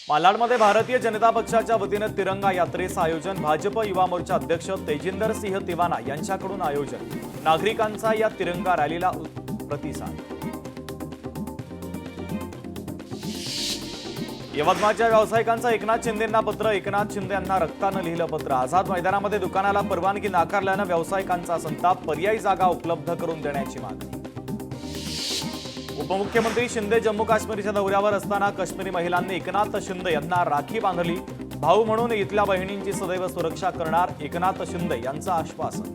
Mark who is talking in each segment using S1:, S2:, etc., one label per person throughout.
S1: मालाडमध्ये भारतीय जनता पक्षाच्या वतीने तिरंगा यात्रेचं आयोजन भाजप युवा मोर्चा अध्यक्ष तेजिंदर सिंह तिवाना यांच्याकडून आयोजन। नागरिकांचा या तिरंगा रॅलीला प्रतिसाद। यवतमाळच्या व्यावसायिकांचा एकनाथ शिंदेंना पत्र। एकनाथ शिंदे यांना रक्तानं लिहिलं पत्र। आझाद मैदानामध्ये दुकानाला परवानगी नाकारल्यानं व्यावसायिकांचा संताप। पर्यायी जागा उपलब्ध करून देण्याची मागणी। उपमुख्यमंत्री शिंदे जम्मू काश्मीरच्या दौऱ्यावर असताना काश्मीरी महिलांनी एकनाथ शिंदे यांना राखी बांधली। भाऊ म्हणून इथल्या बहिणींची सदैव सुरक्षा करणार एकनाथ शिंदे यांचं आश्वासन।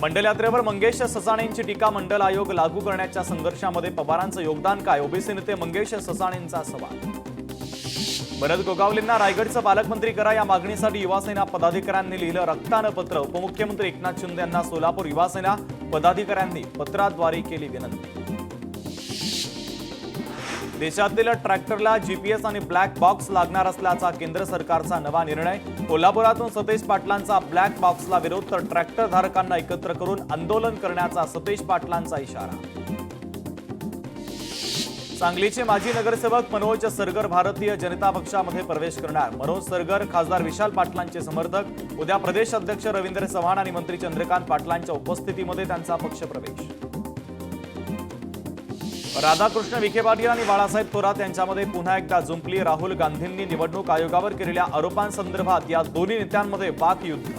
S1: मंडल यात्रेवर मंगेश ससाणेंची टीका। मंडल आयोग लागू करण्याच्या संघर्षामध्ये पवारांचं योगदान काय? ओबीसी नेते मंगेश ससाणेंचा सवाल। भरत गोगावलेंना रायगडचं पालकमंत्री करा या मागणीसाठी युवासेना पदाधिकाऱ्यांनी लिहिलं रक्तानं पत्र। उपमुख्यमंत्री एकनाथ शिंदे यांना सोलापूर युवासेना पदाधिकाऱ्यांनी पत्राद्वारे केली विनंती। देशातील ट्रॅक्टरला जीपीएस आणि ब्लॅक बॉक्स लागणार असल्याचा केंद्र सरकारचा नवा निर्णय। कोल्हापुरातून सतेज पाटलांचा ब्लॅक बॉक्सला विरोध तर ट्रॅक्टर धारकांना एकत्र करून आंदोलन करण्याचा सतेज पाटलांचा इशारा। सांगलीचे माजी नगरसेवक मनोज सरगर भारतीय जनता पक्षामध्ये प्रवेश करणार। मनोज सरगर खासदार विशाल पाटलांचे समर्थक। उद्या प्रदेश अध्यक्ष रवींद्र चव्हाण आणि मंत्री चंद्रकांत पाटलांच्या उपस्थितीमध्ये त्यांचा पक्षप्रवेश। राधाकृष्ण विखे पाटील आणि बाळासाहेब थोरात यांच्यामध्ये पुन्हा एकदा जुंपली। राहुल गांधींनी निवडणूक आयोगावर केलेल्या आरोपांसंदर्भात या दोन्ही नेत्यांमध्ये वाकयुद्ध।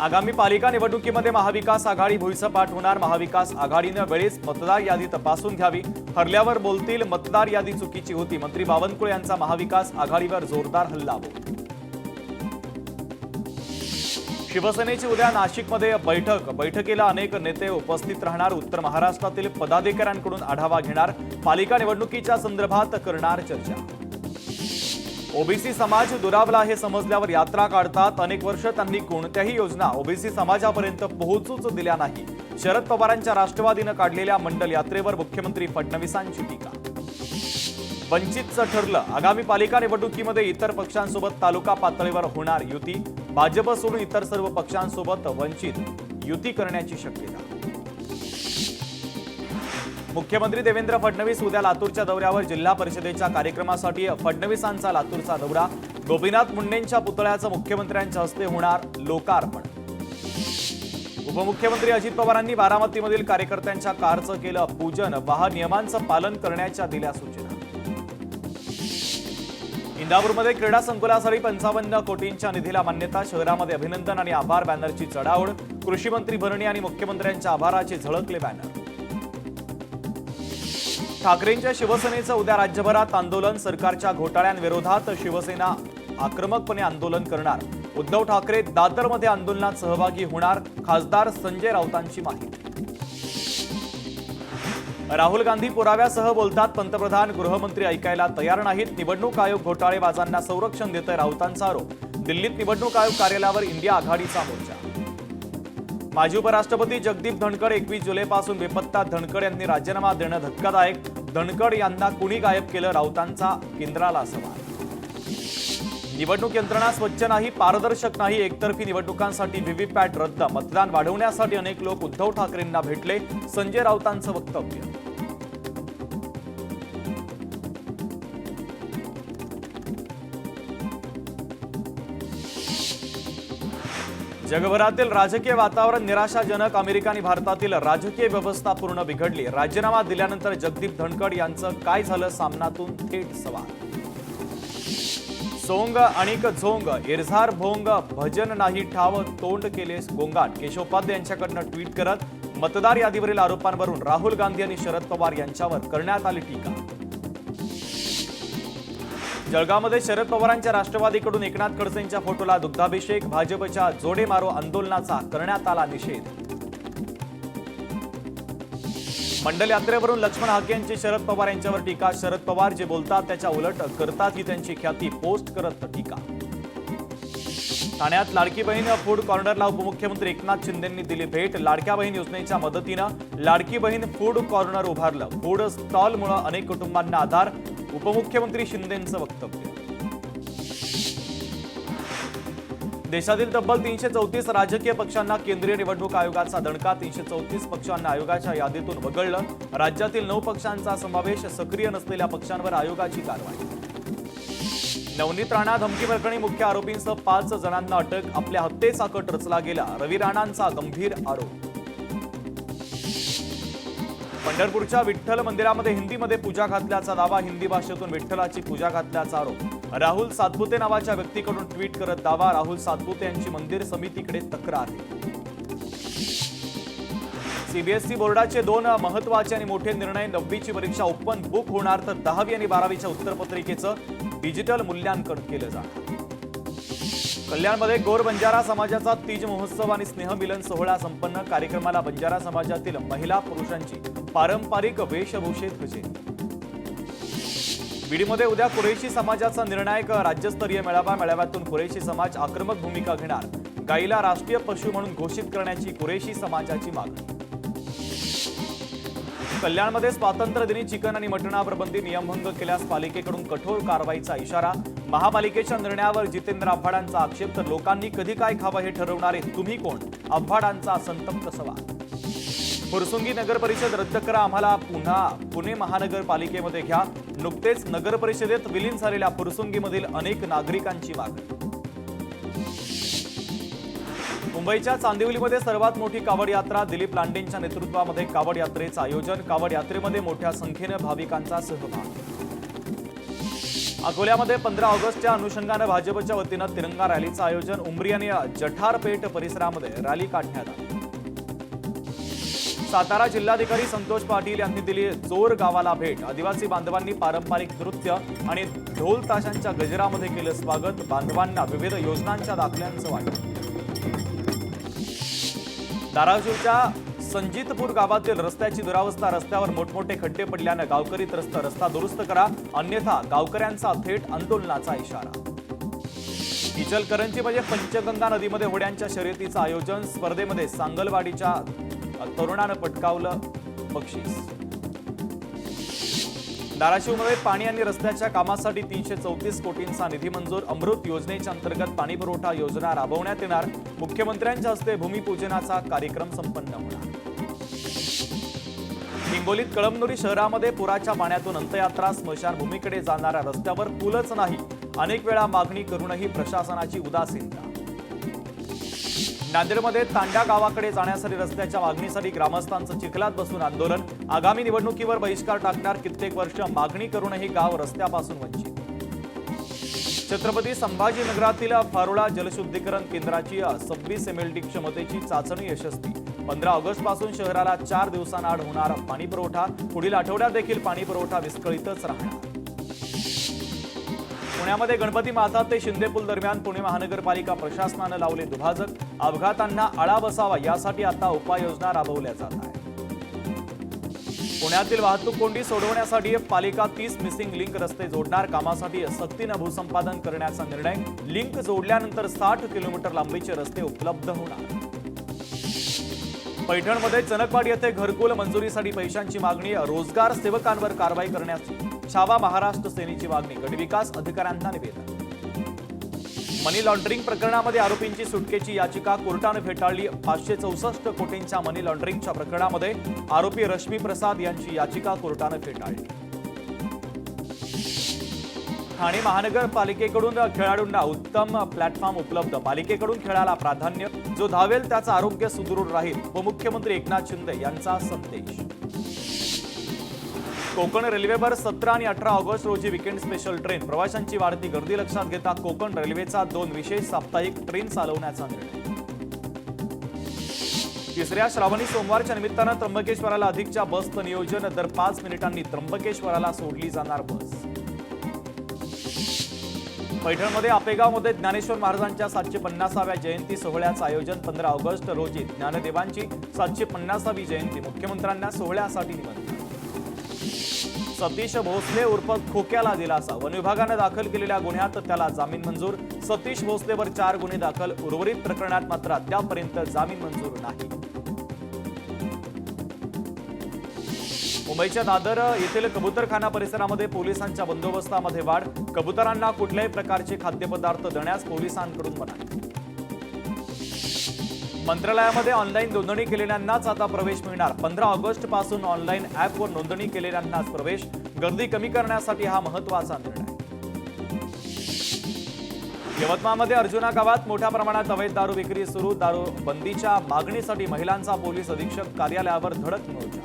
S1: आगामी पालिका निवडणुकीमध्ये महाविकास आघाडी भुईसपाट होणार। महाविकास आघाडीने वेळेस मतदार यादी तपासून घ्यावी। हरल्यावर बोलतील मतदार यादी चुकीची होती। मंत्री बावनकुळे यांचा महाविकास आघाडीवर जोरदार हल्लाबोल। शिवसेनेची उद्या नाशिकमध्ये बैठकीला अनेक नेते उपस्थित राहणार। उत्तर महाराष्ट्रातील पदाधिकाऱ्यांकडून आढावा घेणार। पालिका निवडणुकीच्या संदर्भात करणार चर्चा। ओबीसी समाज दुरावला हे समजल्यावर यात्रा काढतात। अनेक वर्ष त्यांनी कोणत्याही योजना ओबीसी समाजापर्यंत पोहोचूच दिल्या नाही। शरद पवारांच्या राष्ट्रवादीनं काढलेल्या मंडल यात्रेवर मुख्यमंत्री फडणवीसांची टीका। वंचितचं ठरलं आगामी पालिका निवडणुकीमध्ये इतर पक्षांसोबत तालुका पातळीवर होणार युती। भाजप सोडून इतर सर्व पक्षांसोबत वंचित युती करण्याची शक्यता। मुख्यमंत्री देवेंद्र फडणवीस उद्या लातूरच्या दौऱ्यावर। जिल्हा परिषदेच्या कार्यक्रमासाठी फडणवीसांचा लातूरचा दौरा। गोपीनाथ मुंडेंच्या पुतळ्याचं मुख्यमंत्र्यांच्या हस्ते होणार लोकार्पण। उपमुख्यमंत्री अजित पवारांनी बारामतीमधील कार्यकर्त्यांच्या कारचं केलं पूजन। वाहन नियमांचं पालन करण्याच्या दिल्या सूचना। इंदापूरमध्ये क्रीडा संकुलासाठी 55 कोटींच्या निधीला मान्यता। शहरामध्ये अभिनंदन आणि आभार बॅनरची चढाओढ। कृषी मंत्री भरणे आणि मुख्यमंत्र्यांच्या आभाराचे झळकले बॅनर। ठाकरेंच्या शिवसेनेचं उद्या राज्यभरात आंदोलन। सरकारच्या घोटाळ्यांविरोधात शिवसेना आक्रमकपणे आंदोलन करणार। उद्धव ठाकरे दादरमध्ये आंदोलनात सहभागी होणार। खासदार संजय राऊतांची माहिती। राहुल गांधी पुराव्यासह बोलतात। पंतप्रधान गृहमंत्री ऐकायला तयार नाहीत। निवडणूक आयोग घोटाळेबाजांना संरक्षण देतंय राऊतांचा आरोप। दिल्लीत निवडणूक आयोग कार्यालयावर इंडिया आघाडीचा मोर्चा। माजी उपराष्ट्रपती जगदीप धनखड 21 जुलैपासून बेपत्ता। धनखड यांनी राजीनामा देणं धक्कादायक। धनखड यांना कुणी गायब केलं? राऊतांचा केंद्राला सवाल। निवडणूक यंत्रणा स्वच्छ नाही, पारदर्शक नाही। एकतर्फी निवडणुकांसाठी व्हीव्हीपॅट रद्द। मतदान वाढवण्यासाठी अनेक लोक उद्धव ठाकरेंना भेटले। संजय राऊतांचं वक्तव्य। जगभरातील राजकीय वातावरण निराशाजनक। अमेरिका आणि भारतातील राजकीय व्यवस्था पूर्ण बिघडली। राजीनामा दिल्यानंतर जगदीप धनखड यांचं काय झालं? सामनातून थेट सवाल। सोंग आणिक झोंग इरझार भोंग भजन नाही ठाव तोंड केलेस गोंगाट। केशवपाध्ये यांच्याकडनं ट्विट करत मतदार यादीवरील आरोपांवरून राहुल गांधी आणि शरद पवार यांच्यावर करण्यात आली टीका। जळगावमध्ये शरद पवारांच्या राष्ट्रवादीकडून एकनाथ खडसेंच्या फोटोला दुग्धाभिषेक। भाजपच्या जोडे मारो आंदोलनाचा करण्यात आला निषेध। मंडल यात्रेवरून लक्ष्मण हाके यांची शरद पवार यांच्यावर टीका। शरद पवार जे बोलतात त्याच्या उलट करतात ही त्यांची ख्याती पोस्ट करत टीका। ठाण्यात लाडकी बहीण फूड कॉर्नरला उपमुख्यमंत्री एकनाथ शिंदेंनी दिली भेट। लाडक्या बहीण योजनेच्या मदतीनं लाडकी बहीण फूड कॉर्नर उभारलं। फूड स्टॉलमुळे अनेक कुटुंबांना आधार। उपमुख्यमंत्री शिंदेंचं वक्तव्य। देशातील तब्बल 334 राजकीय पक्षांना केंद्रीय निवडणूक आयोगाचा दणका. 334 पक्षांना आयोगाच्या यादीतून वगळलं. राज्यातील 9 पक्षांचा समावेश. सक्रिय नसलेल्या पक्षांवर आयोगाची कारवाई. नवनीत राणा धमकी प्रकरणी मुख्य आरोपींसह 5 जणांना अटक. आपल्या हत्येचा कट रचला गेला, रवी राणांचा गंभीर आरोप. पंढरपूरच्या विठ्ठल मंदिरामध्ये हिंदीमध्ये पूजा घातल्याचा दावा. हिंदी भाषेतून विठ्ठलाची पूजा घातल्याचा आरोप. राहुल सातपुते नावाच्या व्यक्तीकडून ट्विट करत दावा. राहुल सातपुते यांची मंदिर समितीकडे तक्रार. सीबीएसई बोर्डाचे 2 महत्वाचे आणि मोठे निर्णय. 9वीची परीक्षा ओपन बुक होणार, तर 10वी आणि 12वीच्या उत्तरपत्रिकेचं डिजिटल मूल्यांकन केलं जाणार. कल्याणमध्ये गोर बंजारा समाजाचा तीज महोत्सव आणि स्नेहमिलन सोहळा संपन्न. कार्यक्रमाला बंजारा समाजातील महिला पुरुषांची पारंपरिक वेशभूषेत हजेरी. बीडमध्ये उद्या कुरेशी समाजाचा निर्णायक राज्यस्तरीय मेळावा. मेळाव्यातून कुरेशी समाज आक्रमक भूमिका घेणार. गाईला राष्ट्रीय पशु म्हणून घोषित करण्याची कुरेशी समाजाची मागणी. कल्याणमध्ये स्वातंत्र्य दिनी चिकन आणि मटणावर बंदी. नियमभंग केल्यास पालिकेकडून कठोर कारवाईचा इशारा. महापालिकेच्या निर्णयावर जितेंद्र आव्हाडांचा आक्षेप. तर लोकांनी कधी काय खावं हे ठरवणारे तुम्ही कोण? आव्हाडांचा संतप्त सवाल. फुरसुंगी नगर परिषद रद्द करा, आम्हाला पुन्हा पुणे महानगरपालिकेमध्ये घ्या. नुकतेच नगर परिषदेत विलीन झालेल्या फुरसुंगीमधील अनेक नागरिकांची मागणी. मुंबईच्या चांदिवलीमध्ये सर्वात मोठी कावड यात्रा. दिलीप लांडेंच्या नेतृत्वामध्ये कावड यात्रेचं आयोजन. कावड यात्रेमध्ये मोठ्या संख्येनं भाविकांचा सहभाग. अकोल्यामध्ये 15 ऑगस्टच्या अनुषंगानं भाजपच्या वतीनं तिरंगा रॅलीचं आयोजन. उमरी आणि जठारपेठ परिसरामध्ये रॅली काढण्यात आली. सातारा जिल्हाधिकारी संतोष पाटील यांनी दिली चोर गावाला भेट. आदिवासी बांधवांनी पारंपरिक नृत्य आणि ढोल ताशांच्या गजरामध्ये केलं स्वागत. बांधवांना विविध योजनांच्या दाखल्यांचं वाटप. धाराशिवच्या संजितपूर गावातील रस्त्याची दुरावस्था. रस्त्यावर मोठमोठे खड्डे पडल्यानं गावकरी त्रस्त. रस्ता दुरुस्त करा, अन्यथा गावकऱ्यांचा थेट आंदोलनाचा इशारा. इचलकरंजीमध्ये पंचगंगा नदीमध्ये होड्यांच्या शर्यतीचं आयोजन. स्पर्धेमध्ये सांगलवाडीच्या तरुणानं पटकावलं बक्षीस. धाराशिवमध्ये पाणी आणि रस्त्याच्या कामासाठी 334 कोटींचा निधी मंजूर. अमृत योजनेच्या अंतर्गत पाणीपुरवठा योजना राबवण्यात येणार. मुख्यमंत्र्यांच्या हस्ते भूमिपूजनाचा कार्यक्रम संपन्न होणार. हिंगोलीत कळमनुरी शहरामध्ये पुराच्या पाण्यातून अंत्ययात्रा. स्मशानभूमीकडे जाणाऱ्या रस्त्यावर पूलच नाही. अनेक वेळा मागणी करूनही प्रशासनाची उदासीनता. नांदेडमध्ये तांडा गावाकडे जाण्यासाठी रस्त्याच्या मागणीसाठी ग्रामस्थांचं चिखलात बसून आंदोलन. आगामी निवडणुकीवर बहिष्कार टाकणार. कित्येक वर्ष मागणी करूनही गाव रस्त्यापासून वंचित. छत्रपती संभाजीनगरातील फारोळा जलशुद्धीकरण केंद्राची 26 MLD क्षमतेची चाचणी यशस्वी. 15 ऑगस्टपासून शहराला 4 दिवसांआड होणार पाणीपुरवठा. पुढील आठवड्यात देखील पाणीपुरवठा विस्कळीतच राहणार. पुण्यामध्ये गणपती माता ते शिंदे पूल दरम्यान पुणे महानगरपालिका प्रशासनानं लावले दुभाजक. अपघातांना आळा बसावा यासाठी आता उपाययोजना राबवल्या जात आहेत. पुण्यातील वाहतूक कोंडी सोडवण्यासाठी पालिका 30 मिसिंग लिंक रस्ते जोडणार. कामासाठी सक्तीनं भूसंपादन करण्याचा निर्णय. लिंक जोडल्यानंतर 60 किलोमीटर लांबीचे रस्ते उपलब्ध होणार. पैठणमध्ये चनकवाडी येथे घरकुल मंजुरीसाठी पैशांची मागणी. रोजगार सेवकांवर कारवाई करण्याची छावा महाराष्ट्र सेनेची मागणी. गटविकास अधिकाऱ्यांना निवेदन. मनी लॉन्ड्रिंग प्रकरणामध्ये आरोपींची सुटकेची याचिका कोर्टाने फेटाळली. 564 कोटींच्या मनी लॉन्ड्रिंगच्या प्रकरणामध्ये आरोपी रश्मी प्रसाद यांची याचिका कोर्टाने फेटाळली. ठाणे महानगरपालिकेकडून खेळाडूंना उत्तम प्लॅटफॉर्म उपलब्ध. पालिकेकडून खेळाला प्राधान्य. जो धावेल त्याचं आरोग्य सुदृढ राहील. उपमुख्यमंत्री एकनाथ शिंदे यांचा संदेश. कोकण रेल्वेवर 17 आणि 18 ऑगस्ट रोजी विकेंड स्पेशल ट्रेन. प्रवाशांची वाढती गर्दी लक्षात घेता कोकण रेल्वेचा 2 विशेष साप्ताहिक ट्रेन चालवण्याचा निर्णय. तिसऱ्या श्रावणी सोमवारच्या निमित्तानं त्र्यंबकेश्वराला अधिकच्या बसचं नियोजन. दर 5 मिनिटांनी त्र्यंबकेश्वराला सोडली जाणार बस. पैठणमध्ये आपेगावमध्ये ज्ञानेश्वर महाराजांच्या 750व्या जयंती सोहळ्याचं आयोजन. 15 ऑगस्ट रोजी ज्ञानदेवांची 750वी जयंती. मुख्यमंत्र्यांना सोहळ्यासाठी निमंत्रण. सतीश भोसले उर्फ खोक्याला दिलासा. वन विभागाने दाखल केलेल्या गुन्ह्यात त्याला जामीन मंजूर. सतीश भोसलेवर 4 गुन्हे दाखल. उर्वरित प्रकरणात मात्र अद्यापपर्यंत जामीन मंजूर नाही. मुंबईच्या दादर येथील कबुतरखाना परिसरामध्ये पोलिसांच्या बंदोबस्तामध्ये वाढ. कबुतरांना कुठल्याही प्रकारचे खाद्यपदार्थ देण्यास पोलिसांकडून मनाई. मंत्रालयामध्ये ऑनलाईन नोंदणी केलेल्यांनाच आता प्रवेश मिळणार. 15 ऑगस्ट पासून ऑनलाईन ॲपवर नोंदणी केलेल्यांनाच प्रवेश. गर्दी कमी करण्यासाठी हा महत्त्वाचा निर्णय. यवतमाळमध्ये अर्जुना गावात मोठ्या प्रमाणात अवैध दारू विक्री सुरू. दारू बंदीच्या मागणीसाठी महिलांचा पोलीस अधीक्षक कार्यालयावर धडक मोर्चा.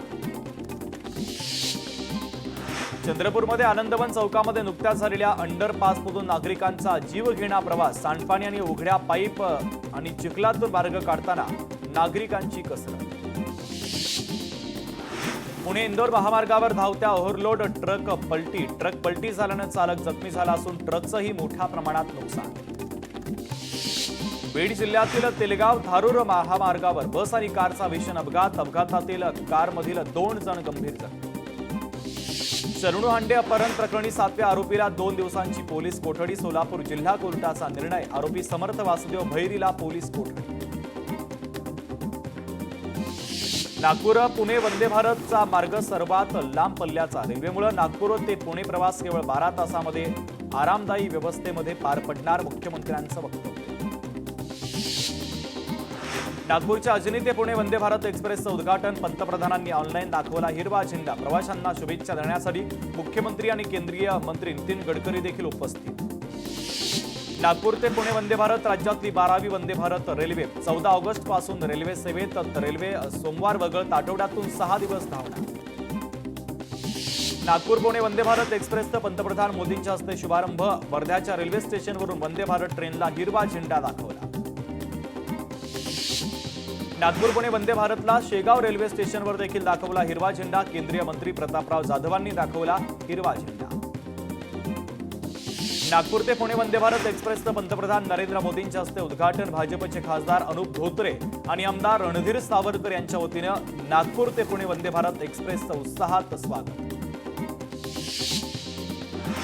S1: चंद्रपूरमध्ये आनंदवन चौकामध्ये नुकत्याच झालेल्या अंडरपासमधून नागरिकांचा जीवघेणा प्रवास. सांडपाणी आणि उघड्या पाईप आणि चिखलातून मार्ग काढताना नागरिकांची कसरत. पुणे इंदोर महामार्गावर धावत्या ओव्हरलोड ट्रक पलटी झाल्यानं चालक जखमी झाला असून ट्रकचंही मोठ्या प्रमाणात नुकसान. बीड जिल्ह्यातील तेलगाव धारूर महामार्गावर बस आणि कारचा भीषण अपघात. अपघातातील कारमधील 2 जण गंभीर जखमी. शरणू हांडे अपहरण प्रकरणी 7व्या आरोपीला 2 दिवसांची पोलीस कोठडी. सोलापूर जिल्हा कोर्टाचा निर्णय. आरोपी समर्थ वासुदेव भैरीला पोलीस कोठडी. नागपूर पुणे वंदे भारतचा मार्ग सर्वात लांब पल्ल्याचा. रेल्वेमुळे नागपूर ते पुणे प्रवास केवळ 12 तासामध्ये आरामदायी व्यवस्थेमध्ये पार पडणार. मुख्यमंत्र्यांचं वक्तव्य. नागपूरच्या अजनी ते पुणे वंदे भारत एक्सप्रेसचं उद्घाटन. पंतप्रधानांनी ऑनलाईन दाखवला हिरवा झेंडा. प्रवाशांना शुभेच्छा देण्यासाठी मुख्यमंत्री आणि केंद्रीय मंत्री नितीन गडकरी देखील उपस्थित. नागपूर ते पुणे वंदे भारत राज्यातली 12वी वंदे भारत रेल्वे. 14 ऑगस्ट पासून रेल्वे सेवेत. रेल्वे सोमवार वगळता आठवड्यातून 6 दिवस धावणार. नागपूर पुणे वंदे भारत एक्सप्रेसचं पंतप्रधान मोदींच्या हस्ते शुभारंभ. वर्ध्याच्या रेल्वे स्टेशनवरून वंदे भारत ट्रेनला हिरवा झेंडा दाखवला. नागपूर पुणे वंदे भारतला शेगाव रेल्वे स्टेशनवर देखील दाखवला हिरवा झेंडा. केंद्रीय मंत्री प्रतापराव जाधवांनी दाखवला हिरवा झेंडा. नागपूर ते पुणे वंदे भारत एक्सप्रेसचं पंतप्रधान नरेंद्र मोदींच्या हस्ते उद्घाटन. भाजपचे खासदार अनुप धोत्रे आणि आमदार रणधीर सावरकर यांच्या वतीनं नागपूर ते पुणे वंदे भारत एक्सप्रेसचं उत्साहात स्वागत.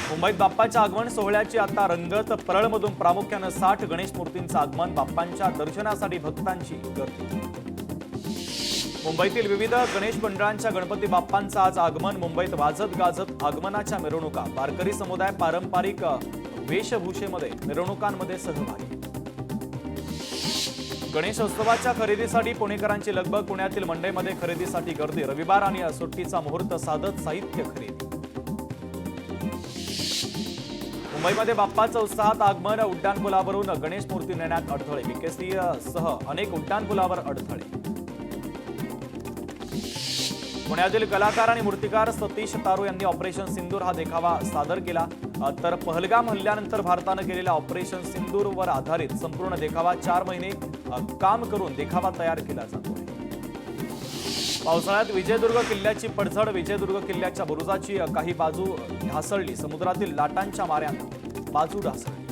S1: मुंबईत बाप्पाच्या आगमन सोहळ्याची आता रंगत. परळमधून प्रामुख्यानं 60 गणेश मूर्तींचं आगमन. बाप्पांच्या दर्शनासाठी भक्तांची गर्दी. मुंबईतील विविध गणेश मंडळांच्या गणपती बाप्पांचं आज आगमन. मुंबईत वाजत गाजत आगमनाच्या मिरवणुका. वारकरी समुदाय पारंपरिक वेशभूषेमध्ये मिरवणुकांमध्ये सहभागी. गणेशोत्सवाच्या खरेदीसाठी पुणेकरांची लगबग. पुण्यातील मंडईमध्ये खरेदीसाठी गर्दी. रविवार आणि सुट्टीचा मुहूर्त साधत साहित्य खरेदी. मुंबईमध्ये बाप्पाचं उत्साहात आगमन. उड्डाणपुलावरून गणेश मूर्ती नेण्यात अडथळे. बीकेसीसह अनेक उड्डाणपुलावर अडथळे. पुण्यातील कलाकार आणि मूर्तिकार सतीश तारू यांनी ऑपरेशन सिंदूर हा देखावा सादर केला. तर पहलगाम हल्ल्यानंतर भारतानं केलेल्या ऑपरेशन सिंदूरवर आधारित संपूर्ण देखावा 4 महिने काम करून देखावा तयार केला जातो. पावसाळ्यात विजयदुर्ग किल्ल्याची पडझड. विजयदुर्ग किल्ल्याच्या बुरुजाची काही बाजू ढासळली. समुद्रातील लाटांच्या माऱ्यानं बाजू ढासळली.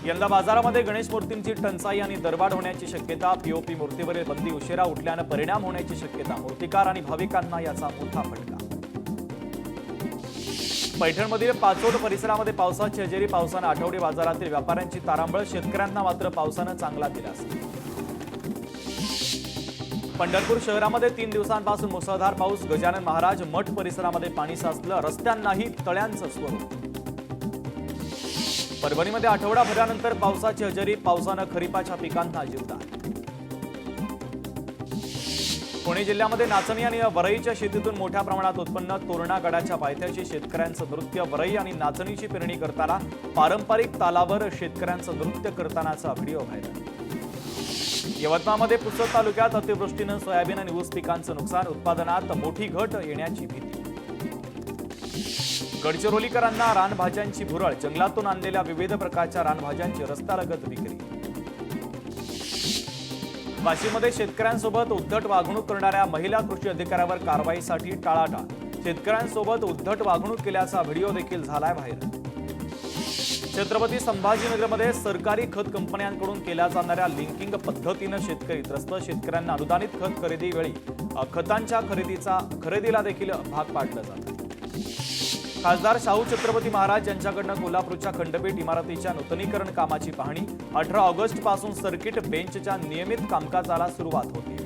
S1: यंदा बाजारामध्ये गणेश मूर्तींची टंचाई आणि दरवाढ होण्याची शक्यता. पीओपी मूर्तीवरील बंदी उशिरा उठल्यानं परिणाम होण्याची शक्यता. मूर्तिकार आणि भाविकांना याचा मोठा फटका. पैठणमधील पाचोड परिसरामध्ये पावसाची हजेरी. पावसानं आठवडी बाजारातील व्यापाऱ्यांची तारांबळ. शेतकऱ्यांना मात्र पावसानं चांगला दिलासा. पंढरपूर शहरामध्ये 3 दिवसांपासून मुसळधार पाऊस. गजानन महाराज मठ परिसरामध्ये पाणी साचलं. रस्त्यांनाही तळ्यांचं स्वरूप. परभणीमध्ये आठवडाभरानंतर पावसाची हजेरी. पावसानं खरीपाच्या पिकांना जीवदान. पुणे जिल्ह्यामध्ये नाचणी आणि वरईच्या शेतीतून मोठ्या प्रमाणात उत्पन्न. तोरणा गडाच्या पायथ्याशी शेतकऱ्यांचं नृत्य. वरई आणि नाचणीची पेरणी करताना पारंपरिक तालावर शेतकऱ्यांचं नृत्य करतानाचा व्हिडिओ व्हायरल. यवतमाळमध्ये पुसद तालुक्यात अतिवृष्टीनं सोयाबीन आणि ऊस पिकांचं नुकसान. उत्पादनात मोठी घट येण्याची भीती. गडचिरोलीकरांना रानभाज्यांची भुरळ. जंगलातून आणलेल्या विविध प्रकारच्या रानभाज्यांची रस्त्यालगत विक्री. वाशीमध्ये शेतकऱ्यांसोबत उद्धट वागणूक करणाऱ्या महिला कृषी अधिकाऱ्यावर कारवाईसाठी टाळाटाळ. शेतकऱ्यांसोबत उद्धट वागणूक केल्याचा व्हिडिओ देखील झालाय व्हायरल. छत्रपती संभाजीनगरमध्ये सरकारी खत कंपन्यांकडून केल्या जाणाऱ्या लिंकिंग पद्धतीनं शेतकरी त्रस्त. शेतकऱ्यांना अनुदानित खत खरेदीवेळी खतांच्या खरेदीला देखील भाग पाडलं जातं. खासदार शाहू छत्रपती महाराज यांच्याकडनं कोल्हापूरच्या खंडपीठ इमारतीच्या नूतनीकरण कामाची पाहणी. 18 ऑगस्ट पासून सर्किट बेंचच्या नियमित कामकाजाला सुरुवात होती.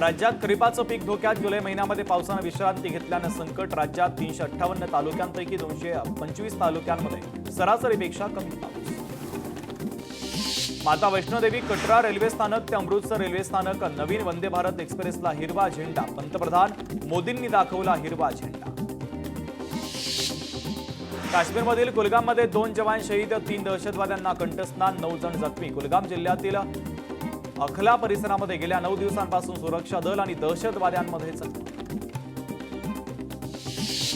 S1: राज्यात खरीपाचं पीक धोक्यात. जुलै महिन्यामध्ये पावसानं विश्रांती घेतल्यानं संकट. राज्यात 358 तालुक्यांपैकी 225 तालुक्यांमध्ये सरासरीपेक्षा कमी पाऊस. माता वैष्णोदेवी कटरा रेल्वे स्थानक ते अमृतसर रेल्वे स्थानक. नवीन वंदे भारत एक्सप्रेसला हिरवा झेंडा. पंतप्रधान मोदींनी दाखवला हिरवा झेंडा. काश्मीरमधील कुलगाममध्ये 2 जवान शहीद. 3 दहशतवाद्यांना कंठस्नान. 9 जण जखमी. कुलगाम जिल्ह्यातील अखला परिसरामध्ये गेल्या 9 दिवसांपासून सुरक्षा दल आणि दहशतवाद्यांमध्ये चकमक.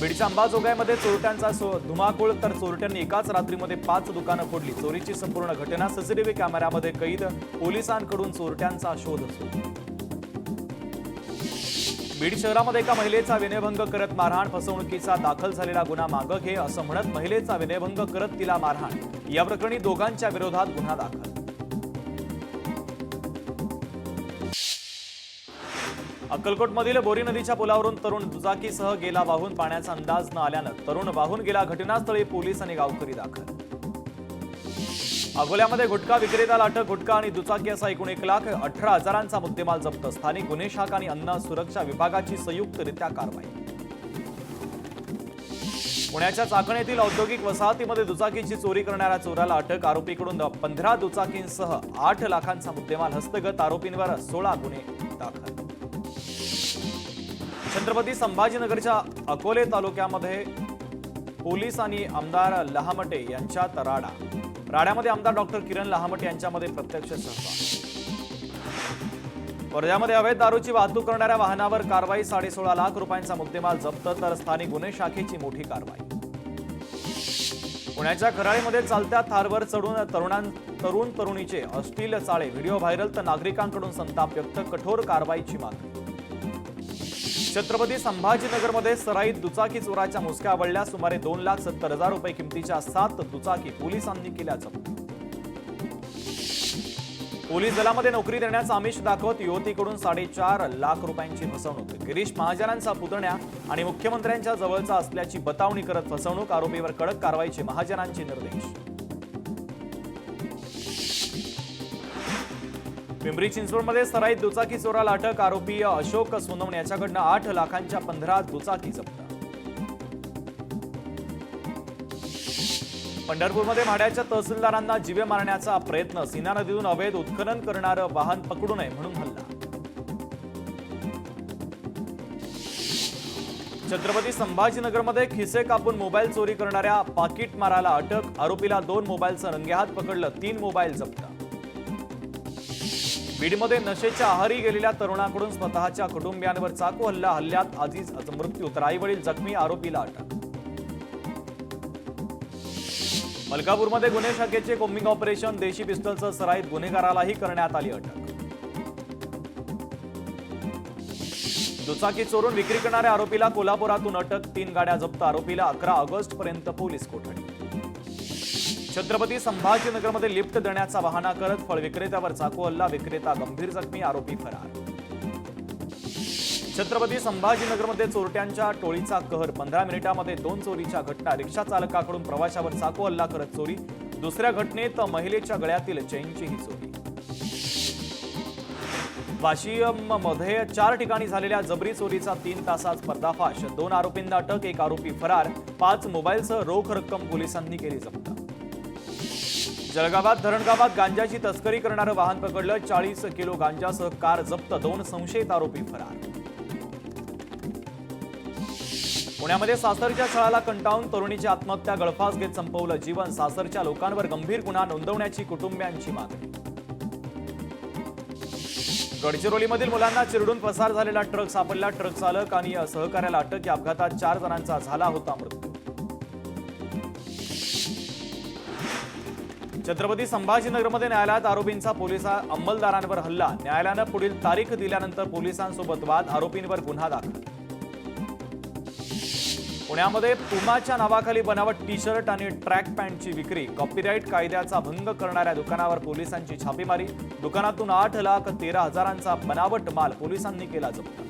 S1: बीडच्या अंबाजोगाईमध्ये चोरट्यांचा धुमाकूळ. तर चोरट्यांनी एकाच रात्रीमध्ये 5 दुकानं फोडली. चोरीची संपूर्ण घटना सीसीटीव्ही कॅमेऱ्यामध्ये कैद. पोलिसांकडून चोरट्यांचा शोध सुरू. बीड शहरामध्ये एका महिलेचा विनयभंग करत मारहाण. फसवणुकीचा दाखल झालेला गुन्हा मागं घे असं म्हणत महिलेचा विनयभंग करत तिला मारहाण. या प्रकरणी दोघांच्या विरोधात गुन्हा दाखल. अक्कलकोटमधील बोरी नदीच्या पुलावरून तरुण दुचाकीसह गेला वाहून. पाण्याचा अंदाज न आल्यानं तरुण वाहून गेला. घटनास्थळी पोलीस आणि गावकरी दाखल. अकोल्यामध्ये गुटखा विक्रेत्याला अटक. गुटखा आणि दुचाकी असा एकूण 1,18,000चा मुद्देमाल जप्त. स्थानिक गुन्हे शाखा आणि अन्न सुरक्षा विभागाची संयुक्तरित्या कारवाई. पुण्याच्या चाकण येथील औद्योगिक वसाहतीमध्ये दुचाकीची चोरी करणाऱ्या चोराला अटक. आरोपीकडून 15 दुचाकींसह 8 लाखांचा मुद्देमाल हस्तगत. आरोपींवर 16 गुन्हे दाखल. छत्रपती संभाजीनगरच्या अकोले तालुक्यामध्ये पोलीस आणि आमदार लहामटे यांच्यात राडा. राड्यामध्ये आमदार डॉक्टर किरण लहामटे यांच्यामध्ये प्रत्यक्ष सहभाग. वर्ध्यामध्ये अवैध दारूची वाहतूक करणाऱ्या वाहनावर कारवाई. 16.5 लाख रुपयांचा मुद्देमाल जप्त. तर स्थानिक गुन्हे शाखेची मोठी कारवाई. पुण्याच्या खराळीमध्ये चालत्या थारवर चढून तरुण तरुणीचे अश्लील चाळे. Video viral. तर नागरिकांकडून संताप व्यक्त. कठोर कारवाईची मागणी. छत्रपती संभाजीनगरमध्ये सराईत दुचाकी चोराच्या मुसक्या आवळल्या. सुमारे 2,70,000 रुपये किमतीच्या 7 दुचाकी पोलिसांनी केल्या जप्त. पोलीस दलामध्ये नोकरी देण्याचं आमिष दाखवत युवतीकडून 4.5 लाख रुपयांची फसवणूक. गिरीश महाजनांचा पुतण्या आणि मुख्यमंत्र्यांच्या जवळचा असल्याची बतावणी करत फसवणूक. आरोपीवर कडक कारवाईचे महाजनांचे निर्देश. पिंपरी चिंचवडमध्ये सराईत दुचाकी चोराला अटक. आरोपी अशोक सोनवणे याच्याकडनं 8 लाखांच्या 15 दुचाकी जप्त. पंढरपूरमध्ये माढ्याच्या तहसीलदारांना जीवे मारण्याचा प्रयत्न. सीना नदीतून अवैध उत्खनन करणारं वाहन पकडू नये म्हणून हल्ला. छत्रपती संभाजीनगरमध्ये खिसे कापून मोबाईल चोरी करणाऱ्या पाकीटमाराला अटक. आरोपीला 2 मोबाईलचं रंगेहात पकडलं. 3 मोबाईल जप्त. बीडमध्ये नशेच्या आहारी गेलेल्या तरुणाकडून स्वतःच्या कुटुंबियांवर चाकू हल्ला. हल्ल्यात आधीच मृत्यू. तर आईवडील जखमी. आरोपीला अटक. मलकापूरमध्ये गुन्हे शाखेचे कोम्बिंग ऑपरेशन. देशी पिस्तलचं सराईत. गुन्हेगारालाही करण्यात आली अटक. दुचाकी चोरून विक्री करणाऱ्या आरोपीला कोल्हापुरातून अटक. 3 गाड्या जप्त. आरोपीला 11 ऑगस्टपर्यंत पोलीस कोठडी. छत्रपती संभाजीनगरमध्ये लिफ्ट देण्याचा बहाणा करत फळ विक्रेत्यावर चाकू हल्ला. विक्रेता गंभीर जखमी. आरोपी फरार. छत्रपती संभाजीनगरमध्ये चोरट्यांच्या टोळीचा कहर. 15 मिनिटांमध्ये 2 चोरीच्या घटना. रिक्षा चालकाकडून प्रवाशावर चाकू हल्ला करत चोरी. दुसऱ्या घटनेत महिलेच्या गळ्यातील चेनचीही चोरी. वाशिममध्ये 4 ठिकाणी झालेल्या जबरी चोरीचा 3 तासात पर्दाफाश. 2 आरोपींना अटक. 1 आरोपी फरार. 5 मोबाईलसह रोख रक्कम पोलिसांनी केली जप्त. जळगावात धरणगावात गांजाची तस्करी करणारं वाहन पकडलं. 40 किलो गांजासह कार जप्त. 2 संशयित आरोपी फरार. पुण्यामध्ये सासरच्या छळाला कंटाळून तरुणीची आत्महत्या. गळफास घेत संपवलं जीवन. सासरच्या लोकांवर गंभीर गुन्हा नोंदवण्याची कुटुंबियांची मागणी. गडचिरोलीमधील मुलांना चिरडून पसार झालेला ट्रक सापडला. ट्रक चालक आणि सहकार्याला अटक. या अपघातात 4 जणांचा झाला होता मृत्यू. छत्रपती संभाजीनगरमध्ये न्यायालयात आरोपींचा अंमलदारांवर हल्ला. न्यायालयानं पुढील तारीख दिल्यानंतर पोलिसांसोबत वाद. आरोपींवर गुन्हा दाखल. पुण्यामध्ये पुमाच्या नावाखाली बनावट टी-शर्ट आणि ट्रॅक पॅन्टची विक्री. कॉपीराईट कायद्याचा भंग करणाऱ्या दुकानावर पोलिसांची छापेमारी. दुकानातून 8,13,000चा बनावट माल पोलिसांनी केला जप्त.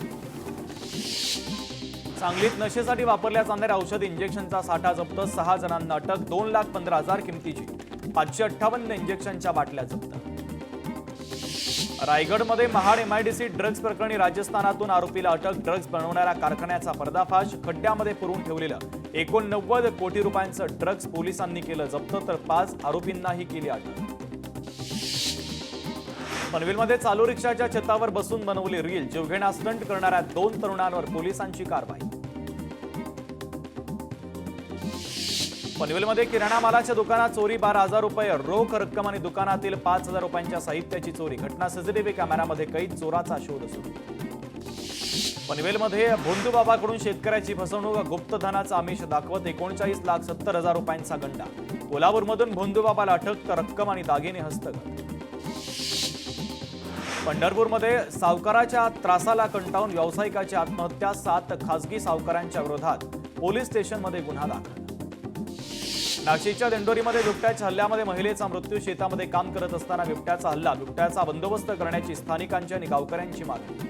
S1: सांगलीत नशेसाठी वापरल्या जाणाऱ्या औषध इंजेक्शनचा साठा जप्त. 6 जणांना अटक. 2,15,000 किमतीची 558 इंजेक्शनच्या बाटल्या जप्त. रायगडमध्ये महाड एमआयडीसी ड्रग्ज प्रकरणी राजस्थानातून आरोपीला अटक. ड्रग्ज बनवणाऱ्या कारखान्याचा पर्दाफाश. खड्ड्यामध्ये पुरून ठेवलेलं 89 कोटी रुपयांचं ड्रग्ज पोलिसांनी केलं जप्त, तर 5 आरोपींनाही केली अटक. पनवेलमध्ये चालू रिक्षाच्या छतावर बसून बनवली रील. जीवघेणा स्टंट करणाऱ्या 2 तरुणांवर पोलिसांची कारवाई. पनवेलमध्ये किराणा मालाच्या दुकानात चोरी. 12,000 रुपये रोख रक्कम आणि दुकानातील 5,000 रुपयांच्या साहित्याची चोरी. घटना सीसीटीव्ही कॅमेऱ्यामध्ये कैद. चोराचा शोध सुरू. पनवेलमध्ये भोंदूबाबाकडून शेतकऱ्याची फसवणूक. गुप्तधनाचा आमिष दाखवत 39,70,000 रुपयांचा गंडा. कोल्हापूरमधून भोंदूबाबाला अटक, तर रक्कम आणि दागिने हस्तगत. पंढरपूरमध्ये सावकाराच्या त्रासाला कंटाळून व्यावसायिकाची आत्महत्या. 7 खासगी सावकारांच्या विरोधात पोलीस स्टेशनमध्ये गुन्हा दाखल. नाशिकच्या दिंडोरीमध्ये बिबट्याच्या हल्ल्यामध्ये महिलेचा मृत्यू. शेतामध्ये काम करत असताना बिबट्याचा हल्ला. बिबट्याचा बंदोबस्त करण्याची स्थानिकांची आणि गावकऱ्यांची मागणी.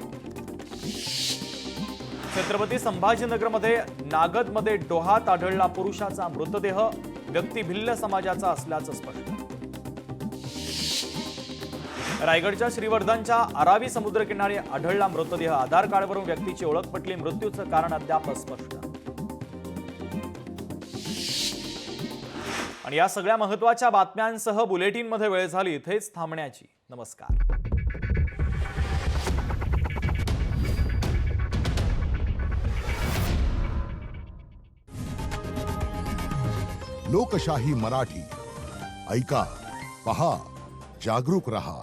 S1: छत्रपती संभाजीनगरमध्ये नागदमध्ये डोहात आढळला पुरुषाचा मृतदेह. व्यक्ती भिल्ल समाजाचा असल्याचं स्पष्ट. रायगडच्या श्रीवर्धनच्या आरावी समुद्रकिनारी आढळला मृतदेह. आधार कार्डवरून व्यक्तीची ओळख पटली. मृत्यूचं कारण अद्याप स्पष्ट. आणि या सगळ्या महत्त्वाच्या बातम्यांसह बुलेटिनमध्ये वेळ झाली इथेच थांबण्याची. नमस्कार.
S2: लोकशाही मराठी ऐका, पहा, जागरूक रहा.